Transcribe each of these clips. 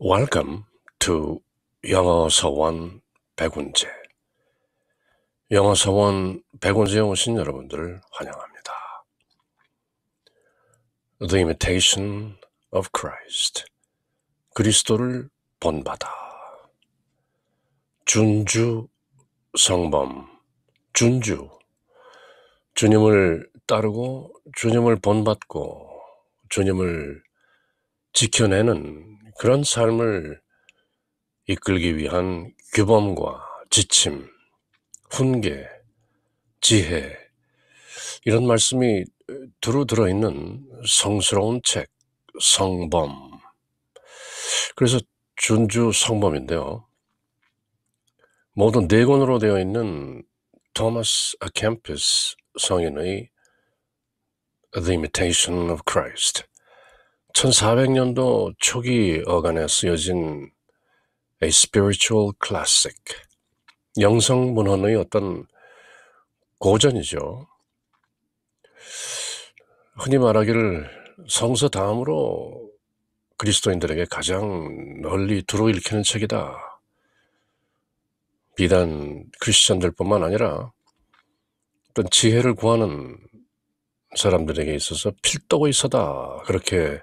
Welcome to 영어 서원 백운재. 영어 서원 백운재에 오신 여러분들을 환영합니다. The Imitation of Christ. 그리스도를 본받아. 준주 성범. 준주. 주님을 따르고 주님을 본받고 주님을 지켜내는 그런 삶을 이끌기 위한 규범과 지침, 훈계, 지혜, 이런 말씀이 두루 들어있는 성스러운 책, 성범. 그래서 준주 성범인데요. 모두 4권으로 되어 있는 토마스 아 캠퍼스 성인의 The Imitation of Christ, 1400년도 초기 어간에 쓰여진 A Spiritual Classic, 영성문헌의 어떤 고전이죠. 흔히 말하기를 성서 다음으로 그리스도인들에게 가장 널리 두루 읽히는 책이다. 비단 크리스천들뿐만 아니라 어떤 지혜를 구하는 사람들에게 있어서 필독의서다, 그렇게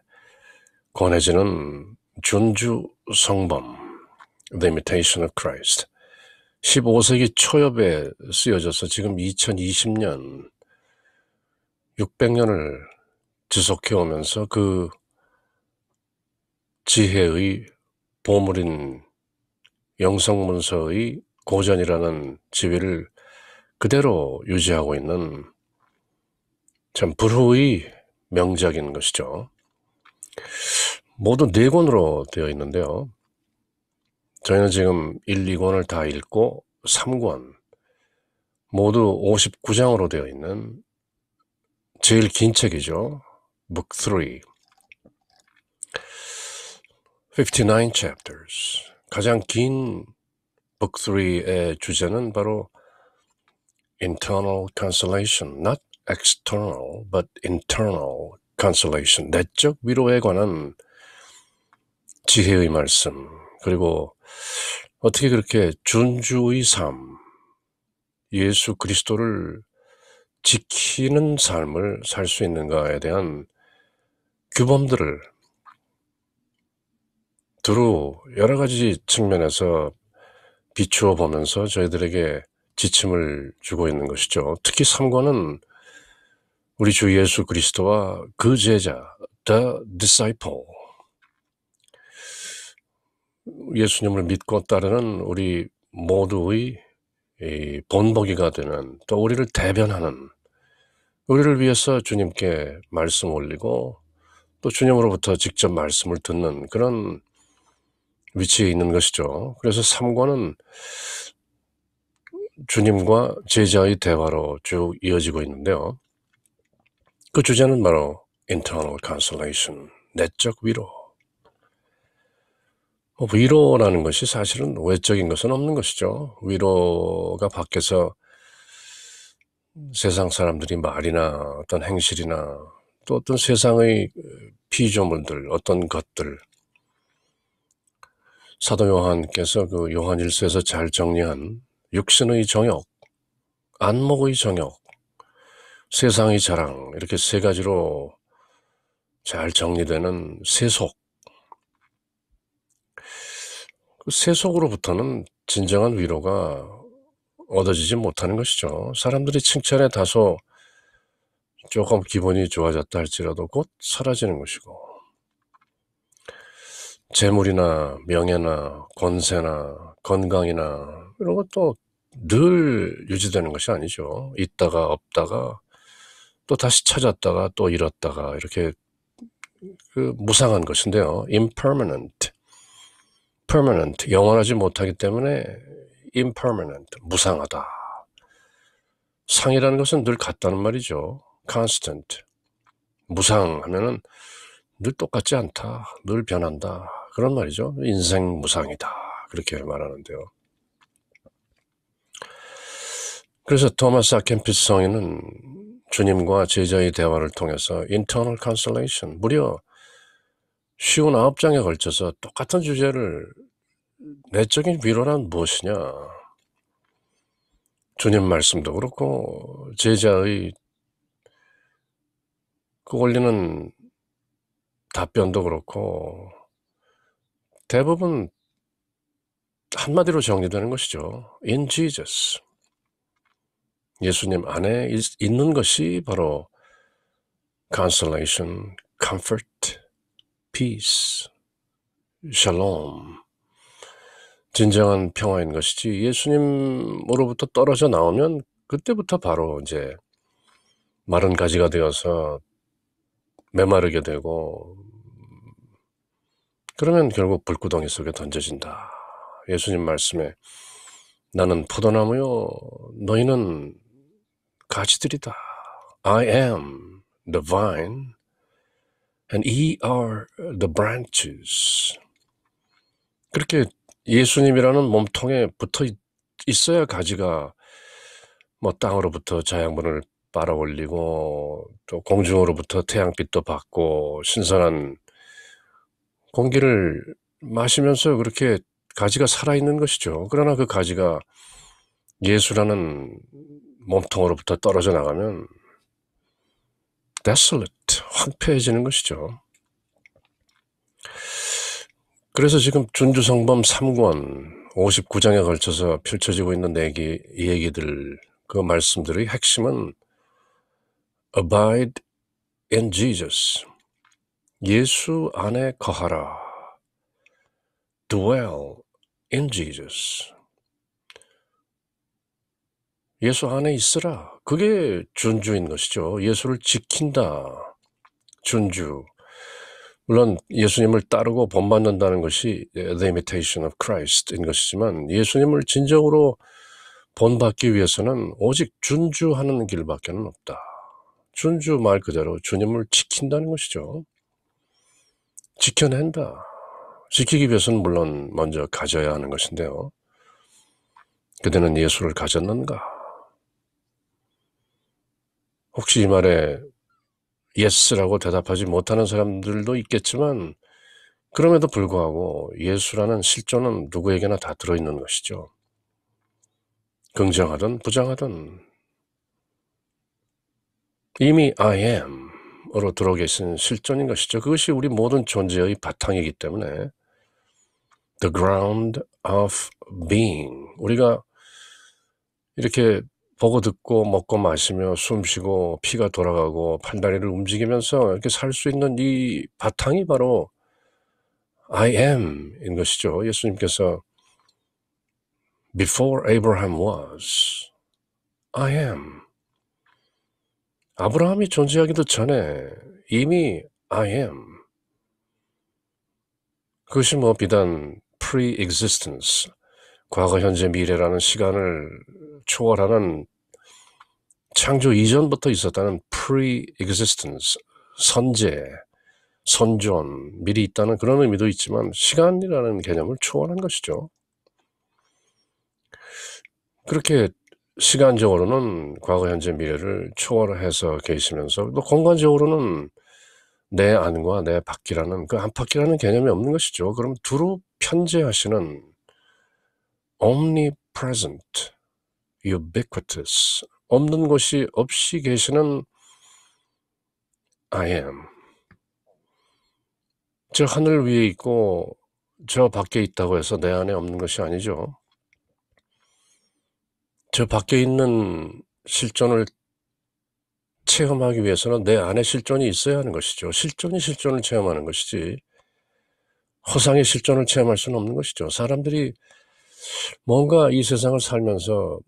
권해지는 준주 성범, The Imitation of Christ. 15세기 초엽에 쓰여져서 지금 2020년 600년을 지속해오면서 그 지혜의 보물인 영성문서의 고전이라는 지위를 그대로 유지하고 있는 참 불후의 명작인 것이죠. 모두 4권으로 되어 있는데요. 저희는 지금 1, 2권을 다 읽고 3권, 모두 59장으로 되어 있는 제일 긴 책이죠. Book 3. 59 chapters. 가장 긴 Book 3의 주제는 바로 internal consolation, not external, but internal consolation. 내적 위로에 관한 지혜의 말씀, 그리고 어떻게 그렇게 준주의 삶, 예수 그리스도를 지키는 삶을 살 수 있는가에 대한 규범들을 두루 여러 가지 측면에서 비추어 보면서 저희들에게 지침을 주고 있는 것이죠. 특히 3권은 우리 주 예수 그리스도와 그 제자, the disciple, 예수님을 믿고 따르는 우리 모두의 본보기가 되는, 또 우리를 대변하는, 우리를 위해서 주님께 말씀 올리고 또 주님으로부터 직접 말씀을 듣는 그런 위치에 있는 것이죠. 그래서 3권은 주님과 제자의 대화로 쭉 이어지고 있는데요. 그 주제는 바로 internal consolation, 내적 위로. 위로라는 것이 사실은 외적인 것은 없는 것이죠. 위로가 밖에서 세상 사람들이 말이나 어떤 행실이나 또 어떤 세상의 피조물들, 어떤 것들, 사도 요한께서 그 요한 1서에서 잘 정리한 육신의 정욕, 안목의 정욕, 세상의 자랑, 이렇게 3가지로 잘 정리되는 세속. 그 세속으로부터는 진정한 위로가 얻어지지 못하는 것이죠. 사람들이 칭찬에 다소 조금 기분이 좋아졌다 할지라도 곧 사라지는 것이고, 재물이나 명예나 권세나 건강이나 이런 것도 늘 유지되는 것이 아니죠. 있다가 없다가 또 다시 찾았다가 또 잃었다가 이렇게 그 무상한 것인데요. impermanent, permanent, 영원하지 못하기 때문에 impermanent, 무상하다. 상이라는 것은 늘 같다는 말이죠. constant, 무상하면은 늘 똑같지 않다, 늘 변한다, 그런 말이죠. 인생 무상이다, 그렇게 말하는데요. 그래서 토마스 아 캠퍼스 성인은 주님과 제자의 대화를 통해서 internal consolation, 무려 59장에 걸쳐서 똑같은 주제를 내적인 위로란 무엇이냐, 주님 말씀도 그렇고 제자의 그 올리는 답변도 그렇고 대부분 한마디로 정리되는 것이죠. In Jesus. 예수님 안에 있는 것이 바로 consolation, comfort, peace, shalom. 진정한 평화인 것이지, 예수님으로부터 떨어져 나오면 그때부터 바로 이제 마른 가지가 되어서 메마르게 되고, 그러면 결국 불구덩이 속에 던져진다. 예수님 말씀에 나는 포도나무요 너희는 가지들이다. I am the vine and ye are the branches. 그렇게 예수님이라는 몸통에 붙어 있어야 가지가 뭐 땅으로부터 자양분을 빨아올리고 또 공중으로부터 태양빛도 받고 신선한 공기를 마시면서 그렇게 가지가 살아있는 것이죠. 그러나 그 가지가 예수라는 몸통으로부터 떨어져 나가면 desolate, 황폐해지는 것이죠. 그래서 지금 준주성범 3권 59장에 걸쳐서 펼쳐지고 있는 이 얘기들, 그 말씀들의 핵심은 abide in Jesus, 예수 안에 거하라, dwell in Jesus, 예수 안에 있으라. 그게 준주인 것이죠. 예수를 지킨다, 준주. 물론 예수님을 따르고 본받는다는 것이 the imitation of Christ인 것이지만, 예수님을 진정으로 본받기 위해서는 오직 준주하는 길밖에 없다. 준주 말 그대로 주님을 지킨다는 것이죠. 지켜낸다. 지키기 위해서는 물론 먼저 가져야 하는 것인데요. 그대는 예수를 가졌는가? 혹시 이 말에 yes라고 대답하지 못하는 사람들도 있겠지만, 그럼에도 불구하고 예수라는 실존은 누구에게나 다 들어있는 것이죠. 긍정하든 부정하든 이미 I am으로 들어계신 실존인 것이죠. 그것이 우리 모든 존재의 바탕이기 때문에 the ground of being, 우리가 이렇게 보고 듣고 먹고 마시며 숨쉬고 피가 돌아가고 팔다리를 움직이면서 이렇게 살 수 있는 이 바탕이 바로 I am인 것이죠. 예수님께서 Before Abraham was, I am. 아브라함이 존재하기도 전에 이미 I am. 그것이 뭐 비단 pre-existence, 과거, 현재, 미래라는 시간을 초월하는 창조 이전부터 있었다는 pre-existence, 선제, 선존, 미리 있다는 그런 의미도 있지만 시간이라는 개념을 초월한 것이죠. 그렇게 시간적으로는 과거, 현재, 미래를 초월해서 계시면서 또 공간적으로는 내 안과 내 밖이라는 그 안팎이라는 개념이 없는 것이죠. 그럼 두루 편재하시는 omnipresent, ubiquitous, 없는 것이 없이 계시는 I am. 저 하늘 위에 있고 저 밖에 있다고 해서 내 안에 없는 것이 아니죠. 저 밖에 있는 실존을 체험하기 위해서는 내 안에 실존이 있어야 하는 것이죠. 실존이 실존을 체험하는 것이지 허상의 실존을 체험할 수는 없는 것이죠. 사람들이 뭔가 이 세상을 살면서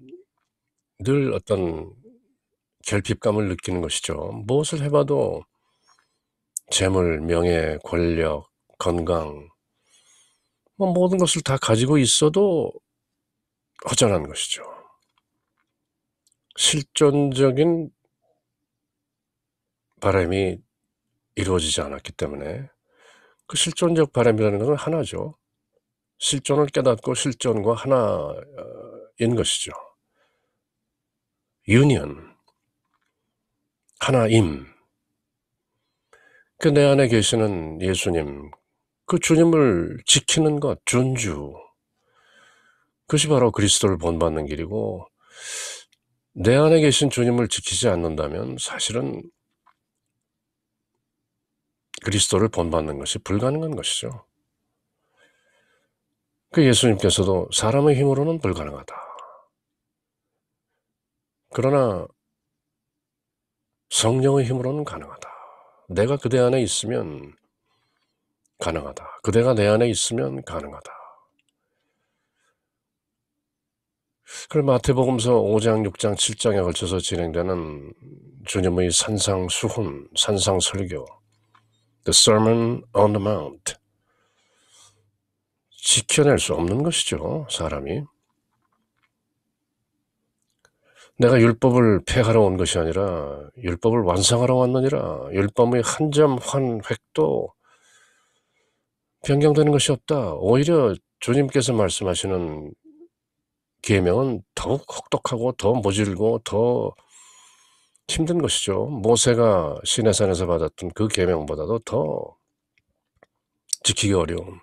늘 어떤 결핍감을 느끼는 것이죠. 무엇을 해봐도 재물, 명예, 권력, 건강, 뭐 모든 것을 다 가지고 있어도 허전한 것이죠. 실존적인 바람이 이루어지지 않았기 때문에 그 실존적 바람이라는 것은 하나죠. 실존을 깨닫고 실존과 하나인 것이죠. 유니언, 하나임. 그 내 안에 계시는 예수님, 그 주님을 지키는 것, 준주, 그것이 바로 그리스도를 본받는 길이고, 내 안에 계신 주님을 지키지 않는다면 사실은 그리스도를 본받는 것이 불가능한 것이죠. 그 예수님께서도 사람의 힘으로는 불가능하다. 그러나 성령의 힘으로는 가능하다. 내가 그대 안에 있으면 가능하다. 그대가 내 안에 있으면 가능하다. 그걸 마태복음서 5장, 6장, 7장에 걸쳐서 진행되는 주님의 산상수훈, 산상설교, The Sermon on the Mount, 지켜낼 수 없는 것이죠, 사람이. 내가 율법을 폐하러 온 것이 아니라 율법을 완성하러 왔느니라. 율법의 한 점 한 획도 변경되는 것이 없다. 오히려 주님께서 말씀하시는 계명은 더욱 혹독하고 더 모질고 더 힘든 것이죠. 모세가 시내산에서 받았던 그 계명보다도 더 지키기 어려운.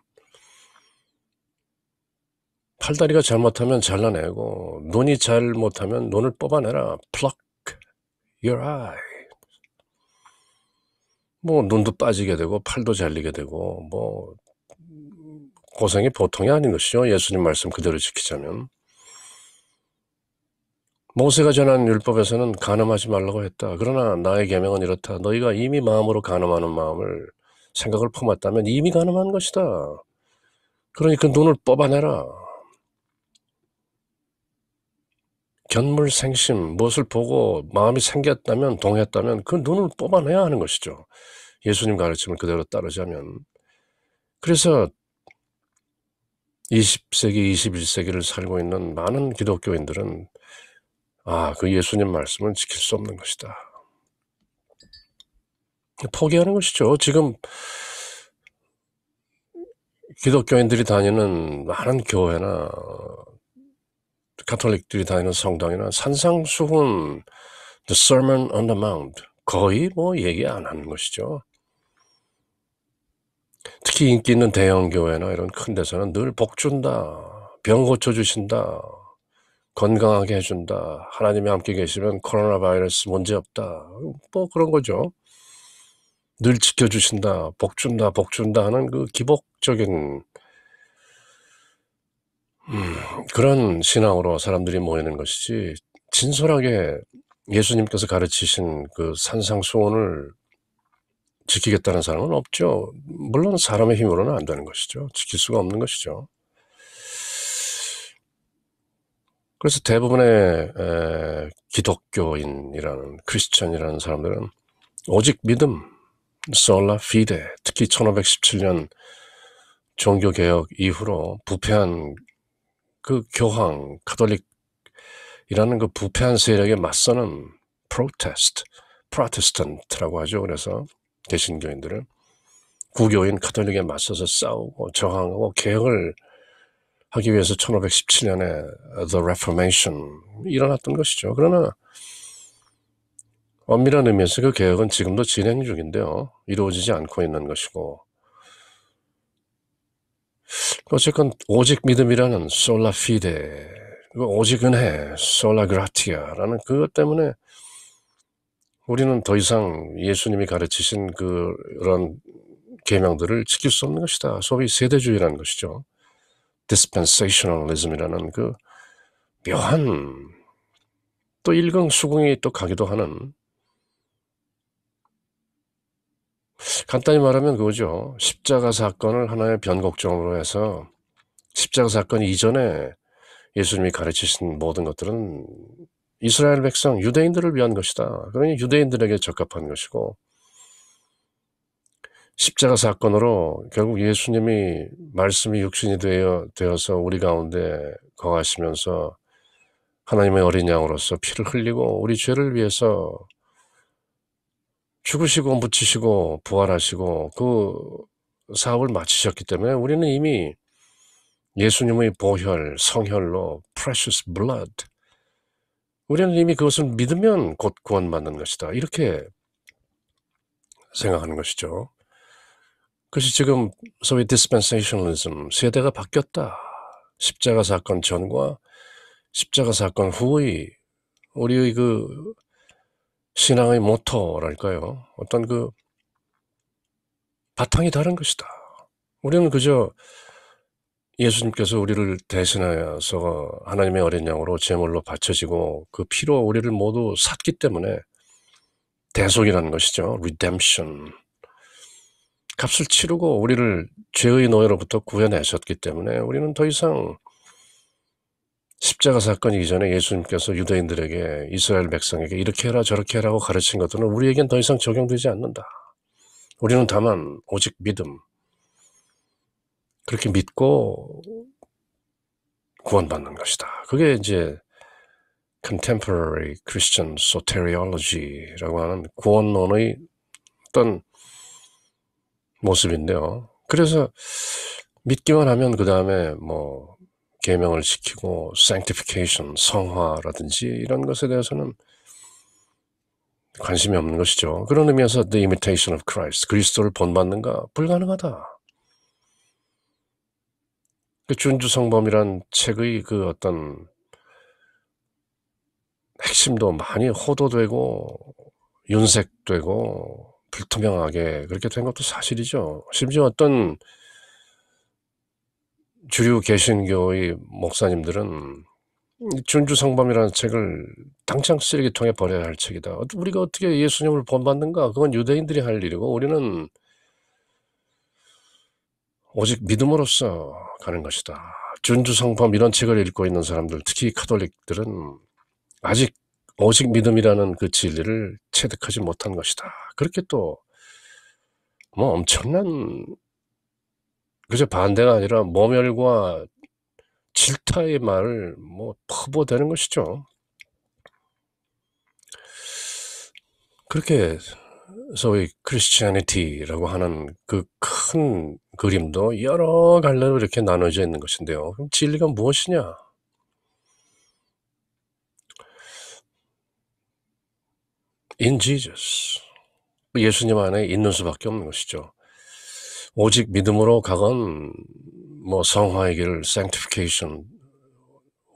팔다리가 잘못하면 잘라내고, 눈이 잘못하면 눈을 뽑아내라. Pluck your eye. 뭐 눈도 빠지게 되고 팔도 잘리게 되고 뭐 고생이 보통이 아닌 것이죠. 예수님 말씀 그대로 지키자면. 모세가 전한 율법에서는 간음하지 말라고 했다. 그러나 나의 계명은 이렇다. 너희가 이미 마음으로 간음하는 마음을 생각을 품었다면 이미 간음한 것이다. 그러니 그 눈을 뽑아내라. 견물생심, 무엇을 보고 마음이 생겼다면, 동했다면 그 눈을 뽑아내야 하는 것이죠. 예수님 가르침을 그대로 따르자면. 그래서 20세기, 21세기를 살고 있는 많은 기독교인들은 그 예수님 말씀을 지킬 수 없는 것이다. 포기하는 것이죠. 지금 기독교인들이 다니는 많은 교회나 가톨릭들이 다니는 성당이나 산상수훈, The Sermon on the Mount, 거의 뭐 얘기 안 하는 것이죠. 특히 인기 있는 대형 교회나 이런 큰 데서는 늘 복 준다, 병 고쳐주신다, 건강하게 해준다, 하나님이 함께 계시면 코로나 바이러스 문제없다, 뭐 그런 거죠. 늘 지켜주신다, 복 준다 하는 그 기복적인 그런 신앙으로 사람들이 모이는 것이지, 진솔하게 예수님께서 가르치신 그 산상수훈을 지키겠다는 사람은 없죠. 물론 사람의 힘으로는 안 되는 것이죠. 지킬 수가 없는 것이죠. 그래서 대부분의 기독교인이라는, 크리스천이라는 사람들은 오직 믿음, 솔라 피데, 특히 1517년 종교개혁 이후로 부패한 그 교황, 가톨릭이라는 그 부패한 세력에 맞서는 프로테스턴트라고 하죠. 그래서 개신교인들은 구교인 가톨릭에 맞서서 싸우고 저항하고 개혁을 하기 위해서 1517년에 The Reformation 일어났던 것이죠. 그러나 엄밀한 의미에서 그 개혁은 지금도 진행 중인데요. 이루어지지 않고 있는 것이고, 어쨌건 오직 믿음이라는 솔라 피데, 오직 은혜, 솔라 그라티아라는 그것 때문에 우리는 더 이상 예수님이 가르치신 그런 계명들을 지킬 수 없는 것이다. 소위 세대주의라는 것이죠. dispensationalism이라는 그 묘한, 또 일긍수긍이 또 가기도 하는, 간단히 말하면 그거죠. 십자가 사건을 하나의 변곡점으로 해서 십자가 사건 이전에 예수님이 가르치신 모든 것들은 이스라엘 백성, 유대인들을 위한 것이다. 그러니 유대인들에게 적합한 것이고, 십자가 사건으로 결국 예수님이 말씀이 육신이 되어서 우리 가운데 거하시면서 하나님의 어린 양으로서 피를 흘리고 우리 죄를 위해서 죽으시고 묻히시고 부활하시고 그 사업을 마치셨기 때문에 우리는 이미 예수님의 보혈, 성혈로 precious blood, 우리는 이미 그것을 믿으면 곧 구원받는 것이다. 이렇게 생각하는 것이죠. 그것이 지금 소위 dispensationalism, 세대가 바뀌었다. 십자가 사건 전과 십자가 사건 후의 우리의 그 신앙의 모토랄까요? 어떤 그 바탕이 다른 것이다. 우리는 그저 예수님께서 우리를 대신하여서 하나님의 어린 양으로 제물로 바쳐지고 그 피로 우리를 모두 샀기 때문에 대속이라는 것이죠. redemption. 값을 치르고 우리를 죄의 노예로부터 구해내셨기 때문에 우리는 더 이상 십자가 사건이 이전에 예수님께서 유대인들에게 이스라엘 백성에게 이렇게 해라 저렇게 해라고 가르친 것들은 우리에겐 더 이상 적용되지 않는다. 우리는 다만 오직 믿음, 그렇게 믿고 구원받는 것이다. 그게 이제 contemporary Christian soteriology라고 하는 구원론의 어떤 모습인데요. 그래서 믿기만 하면 그 다음에 뭐 계명을 지키고 sanctification, 성화라든지 이런 것에 대해서는 관심이 없는 것이죠. 그런 의미에서 the imitation of Christ, 그리스도를 본받는가? 불가능하다. 그 준주성범이란 책의 그 어떤 핵심도 많이 호도되고 윤색되고 불투명하게 그렇게 된 것도 사실이죠. 심지어 어떤 주류 개신교의 목사님들은 준주성범이라는 책을 당장 쓰레기통에 버려야 할 책이다. 우리가 어떻게 예수님을 본받는가? 그건 유대인들이 할 일이고 우리는 오직 믿음으로써 가는 것이다. 준주성범 이런 책을 읽고 있는 사람들, 특히 카톨릭들은 아직 오직 믿음이라는 그 진리를 체득하지 못한 것이다. 그렇게 또 뭐 엄청난 그저 반대가 아니라 모멸과 질타의 말을 뭐 퍼부어대는 것이죠. 그렇게 소위 크리스티애니티라고 하는 그 큰 그림도 여러 갈래로 이렇게 나눠져 있는 것인데요. 그럼 진리가 무엇이냐? In Jesus. 예수님 안에 있는 수밖에 없는 것이죠. 오직 믿음으로 가건 뭐 성화의 길, sanctification,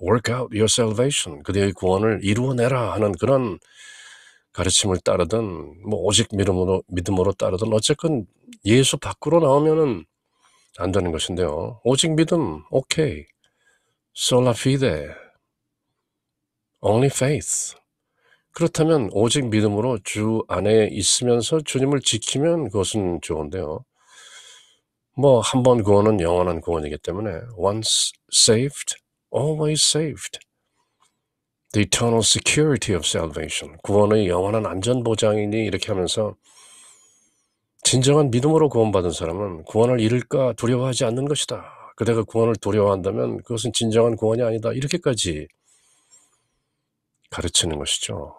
work out your salvation, 그대의 구원을 이루어내라 하는 그런 가르침을 따르든 뭐 오직 믿음으로 따르든 어쨌건 예수 밖으로 나오면은 안 되는 것인데요. 오직 믿음, 오케이. sola fide, only faith. 그렇다면 오직 믿음으로 주 안에 있으면서 주님을 지키면 그것은 좋은데요. 뭐 한 번 구원은 영원한 구원이기 때문에 once saved, always saved. The eternal security of salvation. 구원의 영원한 안전보장이니 이렇게 하면서 진정한 믿음으로 구원받은 사람은 구원을 잃을까 두려워하지 않는 것이다. 그대가 구원을 두려워한다면 그것은 진정한 구원이 아니다. 이렇게까지 가르치는 것이죠.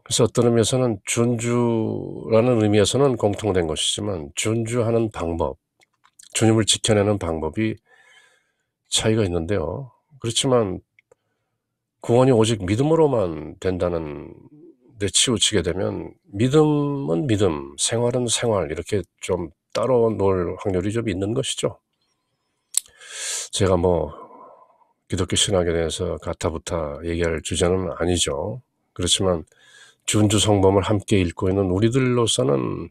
그래서 어떤 의미에서는 준주라는 의미에서는 공통된 것이지만 준주하는 방법, 주님을 지켜내는 방법이 차이가 있는데요. 그렇지만 구원이 오직 믿음으로만 된다는 데 치우치게 되면 믿음은 믿음, 생활은 생활 이렇게 좀 따로 놓을 확률이 좀 있는 것이죠. 제가 뭐 기독교 신학에 대해서 가타부타 얘기할 주제는 아니죠. 그렇지만 준주성범을 함께 읽고 있는 우리들로서는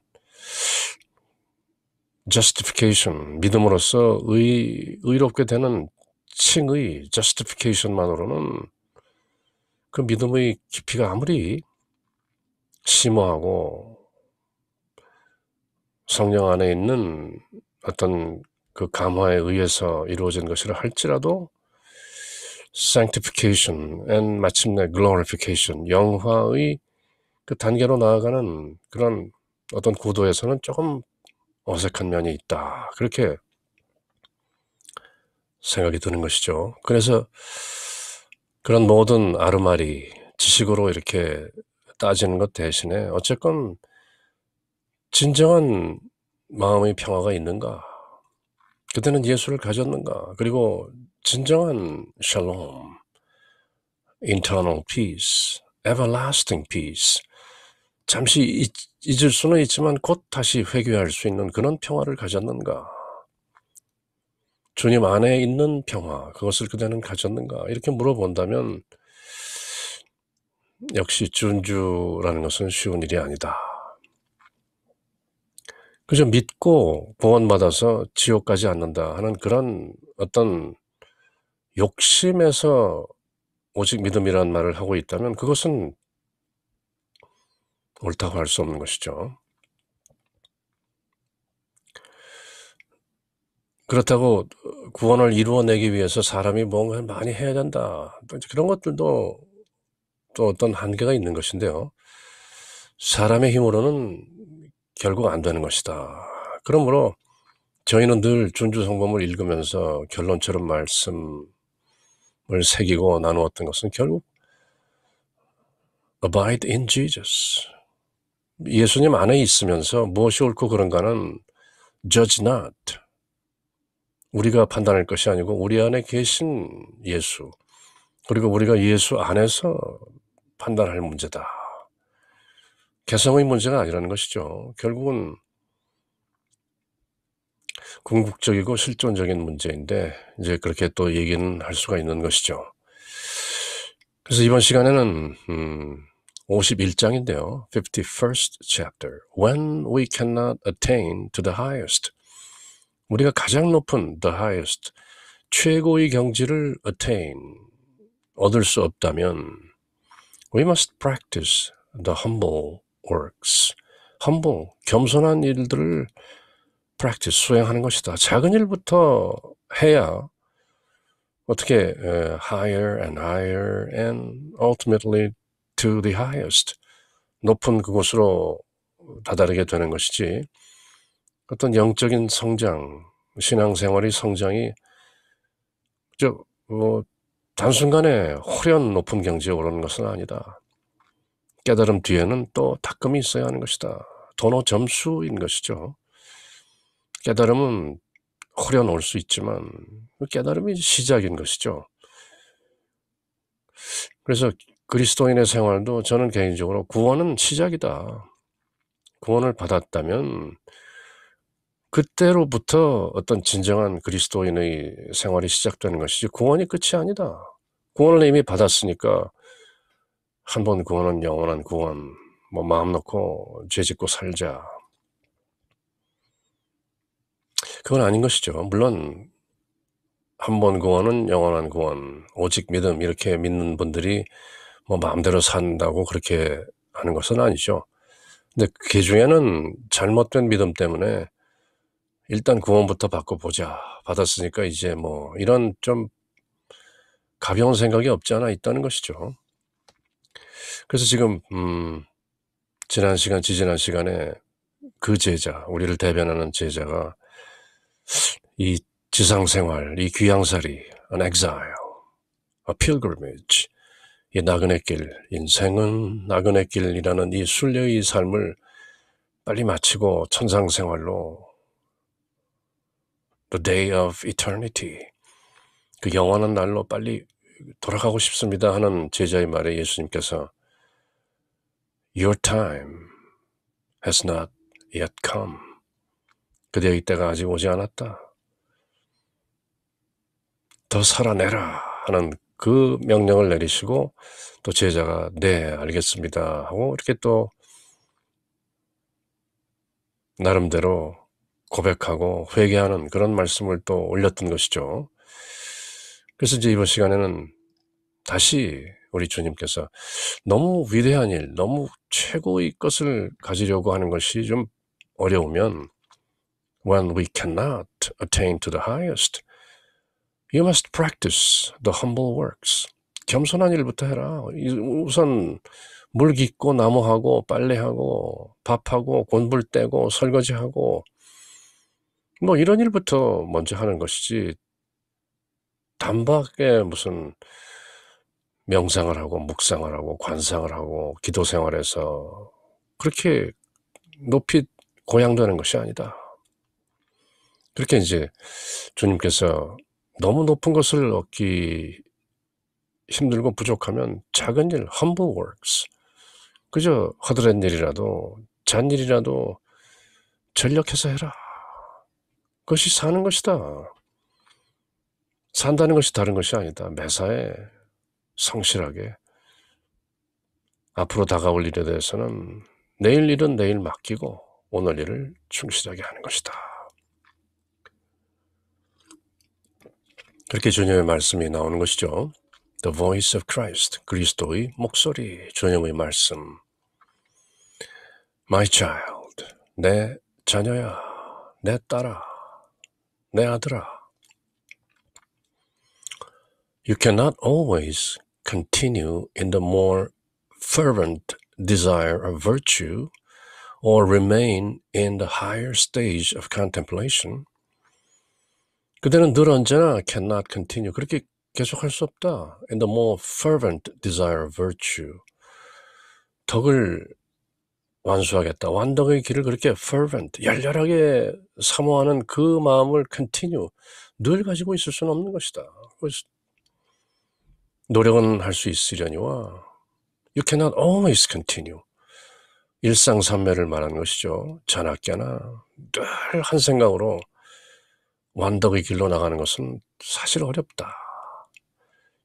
justification, 믿음으로써 의롭게 되는 칭의 justification만으로는 그 믿음의 깊이가 아무리 심오하고 성령 안에 있는 어떤 그 감화에 의해서 이루어진 것이라 할지라도 sanctification and 마침내 glorification, 영화의 그 단계로 나아가는 그런 어떤 구도에서는 조금 어색한 면이 있다. 그렇게 생각이 드는 것이죠. 그래서 그런 모든 아르마리, 지식으로 이렇게 따지는 것 대신에 어쨌건 진정한 마음의 평화가 있는가? 그때는 예수를 가졌는가? 그리고 진정한 샬롬, internal peace, everlasting peace, 잠시 잊을 수는 있지만 곧 다시 회귀할 수 있는 그런 평화를 가졌는가? 주님 안에 있는 평화, 그것을 그대는 가졌는가? 이렇게 물어본다면 역시 준주라는 것은 쉬운 일이 아니다. 그저 믿고 구원받아서 지옥 가지 않는다 하는 그런 어떤 욕심에서 오직 믿음이라는 말을 하고 있다면 그것은 옳다고 할 수 없는 것이죠. 그렇다고 구원을 이루어내기 위해서 사람이 뭔가 많이 해야 된다. 또 그런 것들도 또 어떤 한계가 있는 것인데요. 사람의 힘으로는 결국 안 되는 것이다. 그러므로 저희는 늘 준주성범을 읽으면서 결론처럼 말씀을 새기고 나누었던 것은 결국 Abide in Jesus. 예수님 안에 있으면서 무엇이 옳고 그런가는 Judge not. 우리가 판단할 것이 아니고 우리 안에 계신 예수, 그리고 우리가 예수 안에서 판단할 문제다. 개성의 문제가 아니라는 것이죠. 결국은 궁극적이고 실존적인 문제인데 이제 그렇게 또 얘기는 할 수가 있는 것이죠. 그래서 이번 시간에는 51장인데요. 51st chapter. When we cannot attain to the highest. 우리가 가장 높은 the highest, 최고의 경지를 attain, 얻을 수 없다면 we must practice the humble works. humble, 겸손한 일들을 practice, 수행하는 것이다. 작은 일부터 해야 어떻게 higher and higher and ultimately to the highest, 높은 그곳으로 다다르게 되는 것이지 어떤 영적인 성장, 신앙생활의 성장이 단순간에 호련 높은 경지에 오르는 것은 아니다. 깨달음 뒤에는 또 닦음이 있어야 하는 것이다. 도노 점수인 것이죠. 깨달음은 호련 올 수 있지만 깨달음이 시작인 것이죠. 그래서 그리스도인의 생활도 저는 개인적으로 구원은 시작이다. 구원을 받았다면 그때로부터 어떤 진정한 그리스도인의 생활이 시작되는 것이지 구원이 끝이 아니다. 구원을 이미 받았으니까 한 번 구원은 영원한 구원, 마음 놓고 죄 짓고 살자. 그건 아닌 것이죠. 물론 한 번 구원은 영원한 구원, 오직 믿음 이렇게 믿는 분들이 마음대로 산다고 그렇게 하는 것은 아니죠. 근데 그 중에는 잘못된 믿음 때문에 일단 구원부터 받고 보자. 받았으니까 이제 이런 좀 가벼운 생각이 없지 않아 있다는 것이죠. 그래서 지금 지난 시간에 그 제자, 우리를 대변하는 제자가 이 지상생활, 이 귀향살이, an exile, a pilgrimage, 이 나그네 길, 인생은 나그네 길이라는 이 순례의 삶을 빨리 마치고 천상생활로 the day of eternity, 그 영원한 날로 빨리 돌아가고 싶습니다 하는 제자의 말에 예수님께서 Your time has not yet come. 그대의 때가 아직 오지 않았다. 더 살아내라 하는 그 명령을 내리시고 또 제자가 네 알겠습니다 하고 이렇게 또 나름대로 고백하고 회개하는 그런 말씀을 또 올렸던 것이죠. 그래서 이제 이번 시간에는 다시 우리 주님께서 너무 위대한 일, 너무 최고의 것을 가지려고 하는 것이 좀 어려우면 when we cannot attain to the highest, you must practice the humble works. 겸손한 일부터 해라. 우선 물 깃고 나무하고 빨래하고 밥하고 곤불 떼고 설거지하고 이런 일부터 먼저 하는 것이지 단박에 무슨 명상을 하고 묵상을 하고 관상을 하고 기도 생활에서 그렇게 높이 고양되는 것이 아니다. 그렇게 이제 주님께서 너무 높은 것을 얻기 힘들고 부족하면 작은 일, humble works, 그저 허드렛 일이라도 잔일이라도 전력해서 해라. 그것이 사는 것이다. 산다는 것이 다른 것이 아니다. 매사에 성실하게 앞으로 다가올 일에 대해서는 내일 일은 내일 맡기고 오늘 일을 충실하게 하는 것이다. 그렇게 주님의 말씀이 나오는 것이죠. The voice of Christ, 그리스도의 목소리, 주님의 말씀. My child, 내 자녀야, 내 딸아, 내 아들아. You cannot always continue in the more fervent desire of virtue or remain in the higher stage of contemplation. 그대는 늘 언제나 cannot continue. 그렇게 계속할 수 없다. In the more fervent desire of virtue. 덕을 완수하겠다. 완덕의 길을 그렇게 fervent, 열렬하게 사모하는 그 마음을 continue, 늘 가지고 있을 수는 없는 것이다. 그래서 노력은 할 수 있으려니와 You cannot always continue. 일상삼매를 말하는 것이죠. 자나깨나 늘 한 생각으로 완덕의 길로 나가는 것은 사실 어렵다.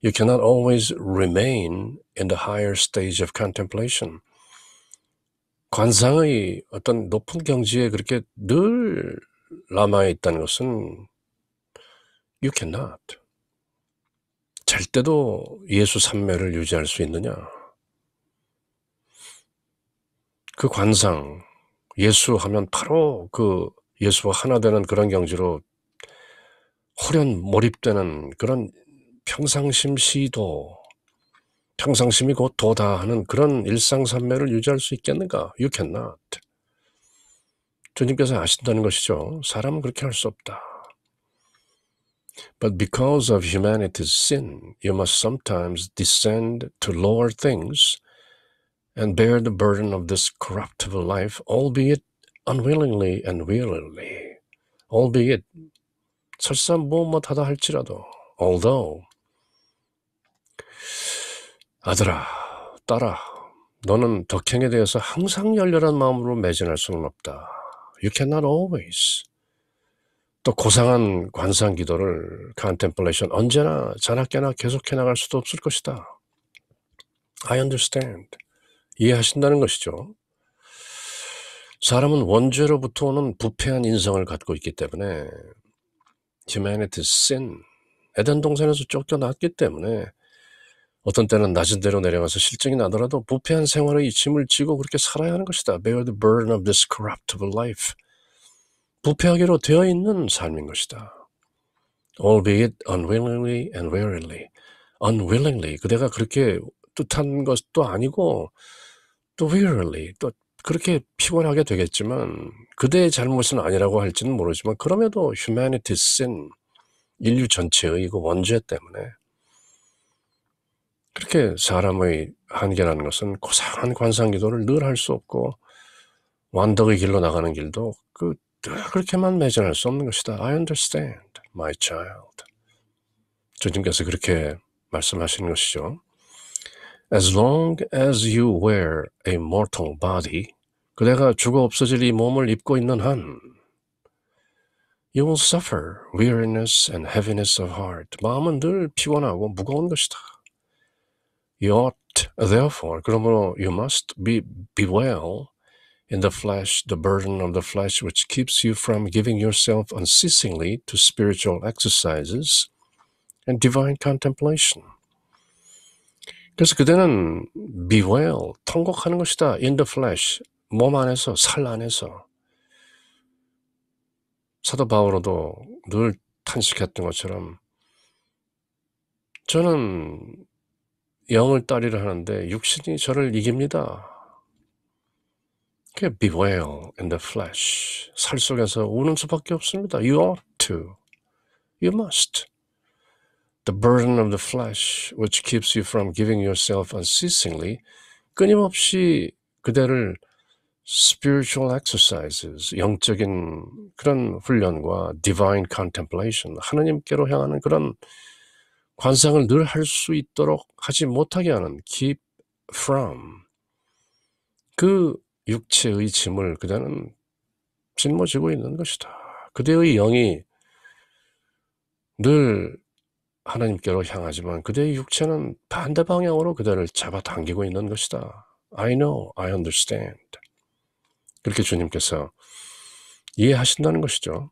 You cannot always remain in the higher stage of contemplation. 관상의 어떤 높은 경지에 그렇게 늘 남아있다는 것은 You cannot. 잘 때도 예수 삼매를 유지할 수 있느냐? 그 관상, 예수 하면 바로 그 예수와 하나 되는 그런 경지로 홀연 몰입되는 그런 평상심 시도, 평상심이 곧 도다 하는 그런 일상삼매를 유지할 수 있겠는가? You cannot. 주님께서 아신다는 것이죠. 사람은 그렇게 할 수 없다. But because of humanity's sin, you must sometimes descend to lower things and bear the burden of this corruptible life, albeit unwillingly and wearily. Albeit, 설사 무엇하다 할지라도, although, 아들아, 딸아, 너는 덕행에 대해서 항상 열렬한 마음으로 매진할 수는 없다. You cannot always. 또 고상한 관상 기도를 contemplation 언제나 자나깨나 계속해 나갈 수도 없을 것이다. I understand. 이해하신다는 것이죠. 사람은 원죄로부터 오는 부패한 인성을 갖고 있기 때문에 humanity's sin, 에덴 동산에서 쫓겨났기 때문에 어떤 때는 낮은 데로 내려가서 실증이 나더라도 부패한 생활의 짐을 지고 그렇게 살아야 하는 것이다. Bear the burden of this corruptible life. 부패하기로 되어 있는 삶인 것이다. Albeit unwillingly and wearily. Unwillingly, 그대가 그렇게 뜻한 것도 아니고 또 wearily, 또 그렇게 피곤하게 되겠지만 그대의 잘못은 아니라고 할지는 모르지만 그럼에도 humanity's sin, 인류 전체의 그 원죄 때문에 그렇게 사람의 한계라는 것은 고상한 관상기도를 늘 할 수 없고 완덕의 길로 나가는 길도 그렇게만 매진할 수 없는 것이다. I understand, my child. 주님께서 그렇게 말씀하시는 것이죠. As long as you wear a mortal body, 그대가 죽어 없어질 이 몸을 입고 있는 한 You will suffer weariness and heaviness of heart. 마음은 늘 피곤하고 무거운 것이다. You ought, therefore, 그러므로 you must bewail in the flesh the burden of the flesh which keeps you from giving yourself unceasingly to spiritual exercises and divine contemplation. 그래서 그대는 bewail, 통곡하는 것이다. In the flesh, 몸 안에서, 살 안에서. 사도 바오로도 늘 탄식했던 것처럼 저는 영을 따리려 하는데 육신이 저를 이깁니다. 그게 bewail in the flesh. 살 속에서 우는 수밖에 없습니다. You ought to. You must. The burden of the flesh which keeps you from giving yourself unceasingly 끊임없이 그대를 spiritual exercises, 영적인 그런 훈련과 divine contemplation, 하느님께로 향하는 그런 관상을 늘 할 수 있도록 하지 못하게 하는 keep from 그 육체의 짐을 그대는 짊어지고 있는 것이다. 그대의 영이 늘 하나님께로 향하지만 그대의 육체는 반대 방향으로 그대를 잡아당기고 있는 것이다. I know, I understand. 그렇게 주님께서 이해하신다는 것이죠.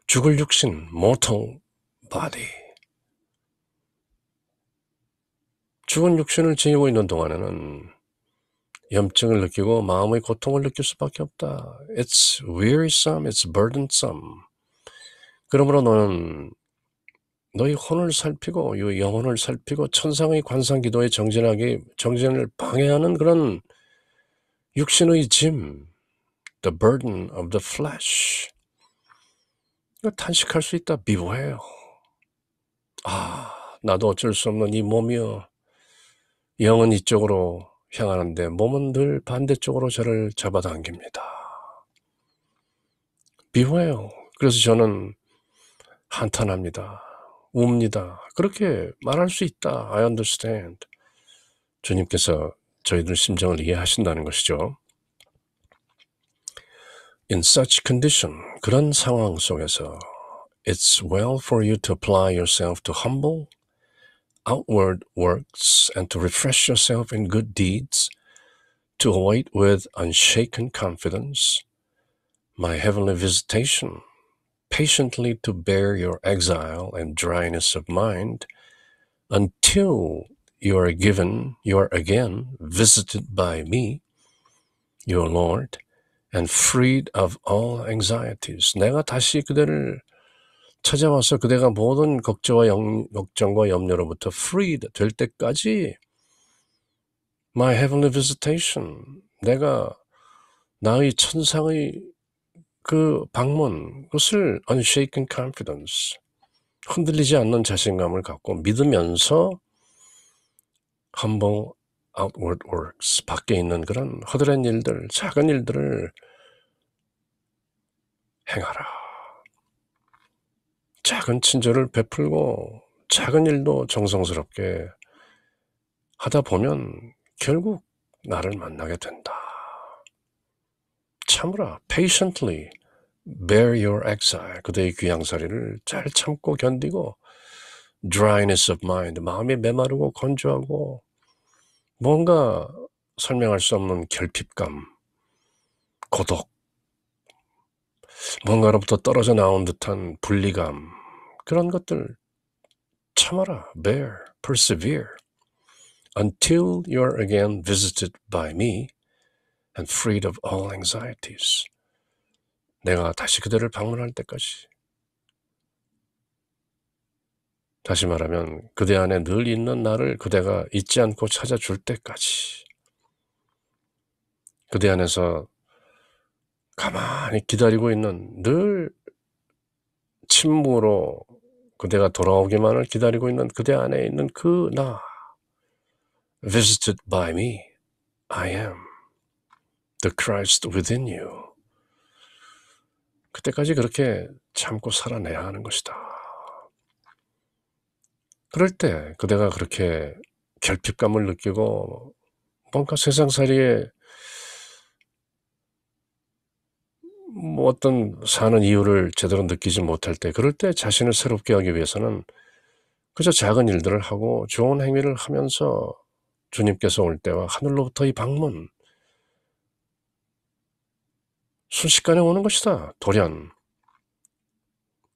죽을 육신, mortal body. 죽은 육신을 지니고 있는 동안에는 염증을 느끼고 마음의 고통을 느낄 수밖에 없다. It's wearisome, it's burdensome. 그러므로 너는 너희 혼을 살피고 이 영혼을 살피고 천상의 관상기도에 정진을 방해하는 그런 육신의 짐, the burden of the flesh. 이거 탄식할 수 있다. 비워해요. 나도 어쩔 수 없는 이 몸이여. 영은 이쪽으로 향하는데 몸은 늘 반대쪽으로 저를 잡아당깁니다. 비워해요. 그래서 저는 한탄합니다. 웁니다. 그렇게 말할 수 있다. I understand. 주님께서 저희들 심정을 이해하신다는 것이죠. In such condition, 그런 상황 속에서 It's well for you to apply yourself to humble, outward works and to refresh yourself in good deeds, to await with unshaken confidence my heavenly visitation, patiently to bear your exile and dryness of mind until you are again visited by me, your Lord, and freed of all anxieties. 내가 다시 그대를 찾아와서 그대가 모든 걱정과 염려로부터 freed 될 때까지 my heavenly visitation, 내가 나의 천상의 그 방문, 그것을 unshaken confidence, 흔들리지 않는 자신감을 갖고 믿으면서 humble outward works, 밖에 있는 그런 허드렛 일들, 작은 일들을 행하라. 작은 친절을 베풀고 작은 일도 정성스럽게 하다 보면 결국 나를 만나게 된다. 참으라. Patiently bear your exile. 그대의 귀양살이를 잘 참고 견디고 dryness of mind. 마음이 메마르고 건조하고 뭔가 설명할 수 없는 결핍감, 고독, 뭔가로부터 떨어져 나온 듯한 분리감, 그런 것들 참아라. Bear, persevere until you are again visited by me and freed of all anxieties. 내가 다시 그대를 방문할 때까지. 다시 말하면 그대 안에 늘 있는 나를 그대가 잊지 않고 찾아줄 때까지. 그대 안에서 가만히 기다리고 있는, 늘 침묵으로 그대가 돌아오기만을 기다리고 있는 그대 안에 있는 그 나. Visited by me, I am the Christ within you. 그때까지 그렇게 참고 살아내야 하는 것이다. 그럴 때 그대가 그렇게 결핍감을 느끼고 뭔가 세상살이에 뭐 어떤 사는 이유를 제대로 느끼지 못할 때, 그럴 때 자신을 새롭게 하기 위해서는 그저 작은 일들을 하고 좋은 행위를 하면서 주님께서 올 때와 하늘로부터 이 방문, 순식간에 오는 것이다. 돌연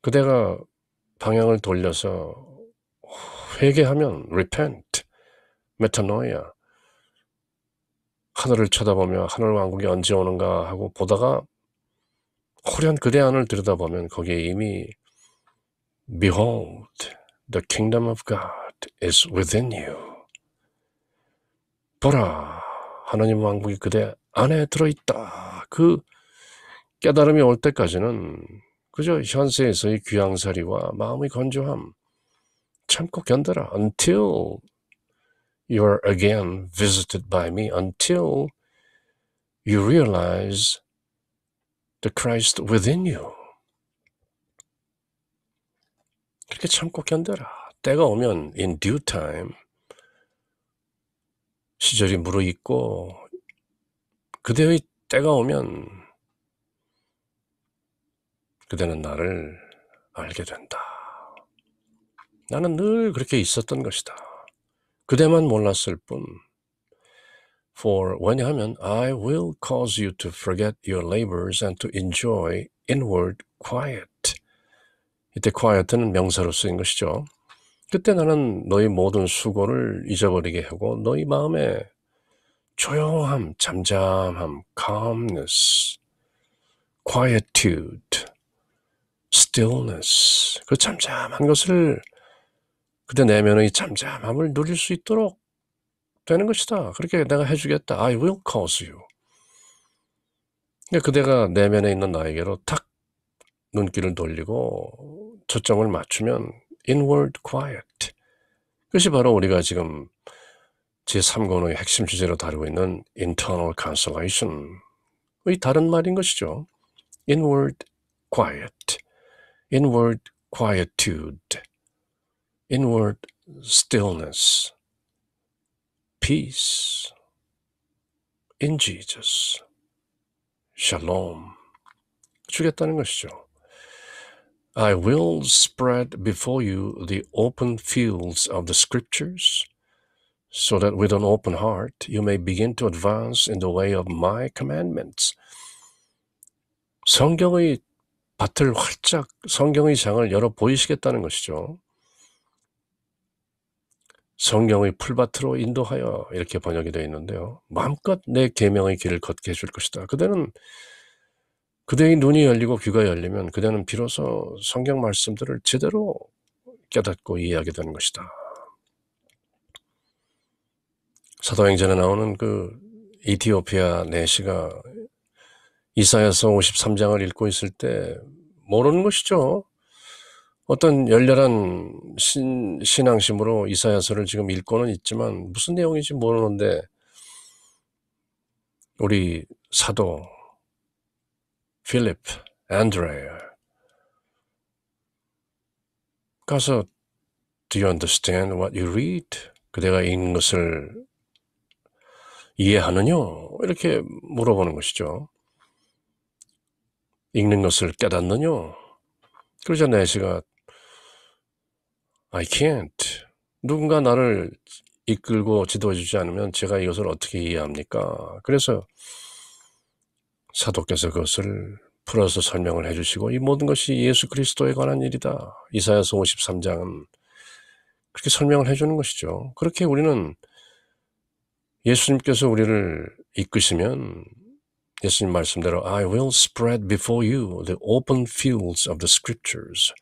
그대가 방향을 돌려서 회개하면 repent, metanoia, 하늘을 쳐다보며 하늘 왕국이 언제 오는가 하고 보다가 호련 그대 안을 들여다보면 거기에 이미 Behold, the kingdom of God is within you. 보라, 하나님 왕국이 그대 안에 들어있다. 그 깨달음이 올 때까지는 그저 현세에서의 귀양살이와 마음의 건조함 참고 견뎌라. Until you are again visited by me. Until you realize the Christ within you. 그렇게 참고 견뎌라. 때가 오면 in due time, 시절이 무르익고 그대의 때가 오면 그대는 나를 알게 된다. 나는 늘 그렇게 있었던 것이다. 그대만 몰랐을 뿐. For 왜냐하면 I will cause you to forget your labors and to enjoy inward quiet. 이때 quiet는 명사로 쓰인 것이죠. 그때 나는 너희 모든 수고를 잊어버리게 하고 너희 마음에 조용함, 잠잠함, calmness, quietude, stillness, 그 잠잠한 것을 그대 내면의 잠잠함을 누릴 수 있도록 되는 것이다. 그렇게 내가 해주겠다. I will cause you. 그대가 내면에 있는 나에게로 탁 눈길을 돌리고 초점을 맞추면 inward quiet. 그것이 바로 우리가 지금 제3권의 핵심 주제로 다루고 있는 internal consolation의 다른 말인 것이죠. inward quiet, inward quietude, inward stillness, peace in Jesus, shalom. 주겠다는 것이죠. I will spread before you the open fields of the scriptures so that with an open heart you may begin to advance in the way of my commandments. 성경의 밭을 활짝, 성경의 장을 열어 보이시겠다는 것이죠. 성경의 풀밭으로 인도하여 이렇게 번역이 되어 있는데요. 마음껏 내 계명의 길을 걷게 해줄 것이다. 그대의 눈이 열리고 귀가 열리면 그대는 비로소 성경 말씀들을 제대로 깨닫고 이해하게 되는 것이다. 사도행전에 나오는 그 이티오피아 내시가 이사야서 53장을 읽고 있을 때 모르는 것이죠. 어떤 열렬한 신앙심으로 이사야서를 지금 읽고는 있지만 무슨 내용인지 모르는데 우리 사도 필립, 안드레아 가서 Do you understand what you read? 그대가 읽는 것을 이해하느냐? 이렇게 물어보는 것이죠. 읽는 것을 깨닫느냐? 그러자 내시가 I can't. 누군가 나를 이끌고 지도해주지 않으면 제가 이것을 어떻게 이해합니까? 그래서 사도께서 그것을 풀어서 설명을 해주시고 이 모든 것이 예수 그리스도에 관한 일이다. 이사야서 53장은 그렇게 설명을 해주는 것이죠. 그렇게 우리는 예수님께서 우리를 이끄시면 예수님 말씀대로 I will spread before you the open fields of the scriptures.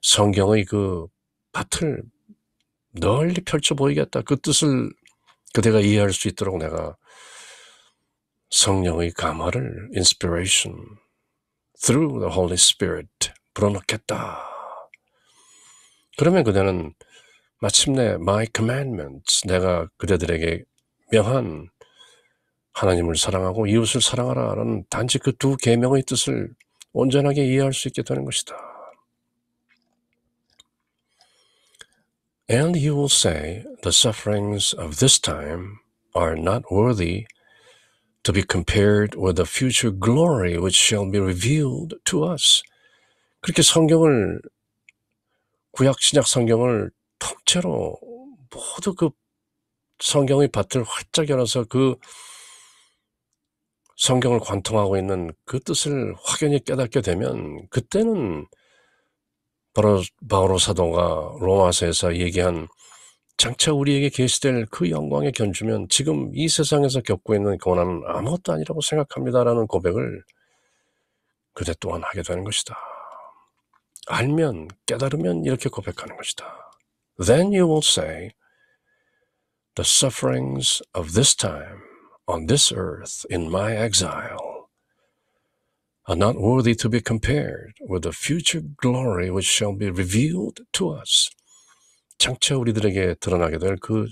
성경의 그 밭을 널리 펼쳐 보이겠다. 그 뜻을 그대가 이해할 수 있도록 내가 성령의 감화를 inspiration through the Holy Spirit 불어넣겠다. 그러면 그대는 마침내 my commandments 내가 그대들에게 명한 하나님을 사랑하고 이웃을 사랑하라는 단지 그 두 계명의 뜻을 온전하게 이해할 수 있게 되는 것이다. And you will say, the sufferings of this time are not worthy to be compared with the future glory which shall be revealed to us. 그렇게 성경을, 구약 신약 성경을 통째로 모두 그 성경의 밭을 활짝 열어서 그 성경을 관통하고 있는 그 뜻을 확연히 깨닫게 되면 그때는 바로 바오로 사도가 로마서에서 얘기한 장차 우리에게 계시될 그 영광에 견주면 지금 이 세상에서 겪고 있는 고난은 아무것도 아니라고 생각합니다라는 고백을 그대 또한 하게 되는 것이다. 알면 깨달으면 이렇게 고백하는 것이다. Then you will say, the sufferings of this time on this earth in my exile are not worthy to be compared with the future glory which shall be revealed to us. 장차 우리들에게 드러나게 될 그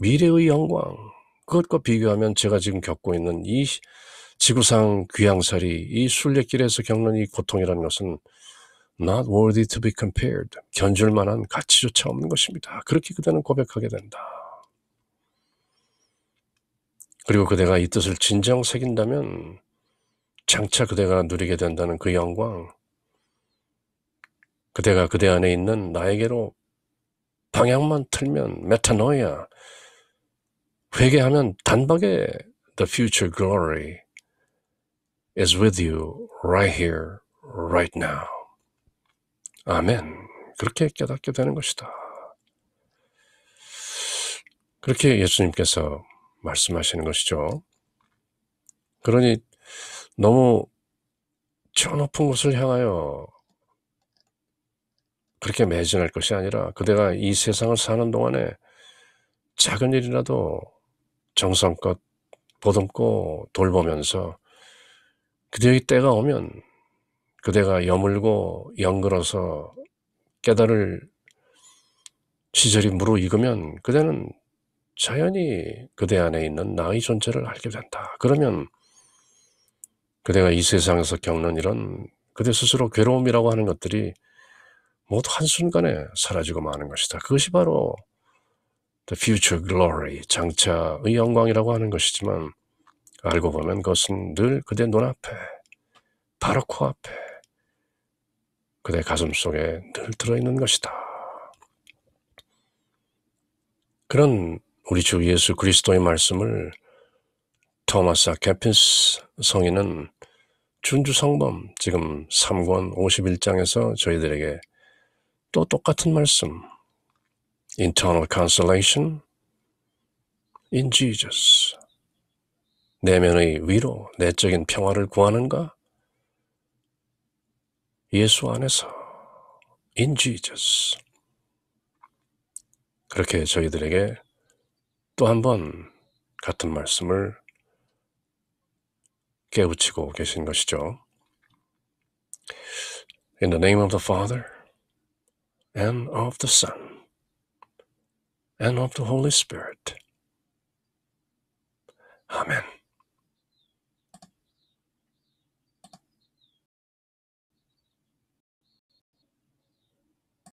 미래의 영광, 그것과 비교하면 제가 지금 겪고 있는 이 지구상 귀양살이, 이 순례길에서 겪는 이 고통이라는 것은 not worthy to be compared, 견줄 만한 가치조차 없는 것입니다. 그렇게 그대는 고백하게 된다. 그리고 그대가 이 뜻을 진정 새긴다면 장차 그대가 누리게 된다는 그 영광, 그대가 그대 안에 있는 나에게로 방향만 틀면 메타노이아, 회개하면 단박에 the future glory is with you right here, right now. 아멘. 그렇게 깨닫게 되는 것이다. 그렇게 예수님께서 말씀하시는 것이죠. 그러니 너무 저 높은 곳을 향하여 그렇게 매진할 것이 아니라 그대가 이 세상을 사는 동안에 작은 일이라도 정성껏 보듬고 돌보면서 그대의 때가 오면 그대가 여물고 연글어서 깨달을 시절이 무르익으면 그대는 자연히 그대 안에 있는 나의 존재를 알게 된다. 그러면 그대가 이 세상에서 겪는 이런 그대 스스로 괴로움이라고 하는 것들이 모두 한순간에 사라지고 마는 것이다. 그것이 바로 the future glory, 장차의 영광이라고 하는 것이지만 알고 보면 그것은 늘 그대 눈앞에, 바로 코앞에, 그대 가슴 속에 늘 들어있는 것이다. 그런 우리 주 예수 그리스도의 말씀을 토마스 아 켑피스 성인은 준주성범 지금 3권 51장에서 저희들에게 또 똑같은 말씀, internal consolation in Jesus, 내면의 위로, 내적인 평화를 구하는가? 예수 안에서 in Jesus. 그렇게 저희들에게 또 한 번 같은 말씀을 깨우치고 계신 것이죠. In the name of the Father and of the Son and of the Holy Spirit. 아멘.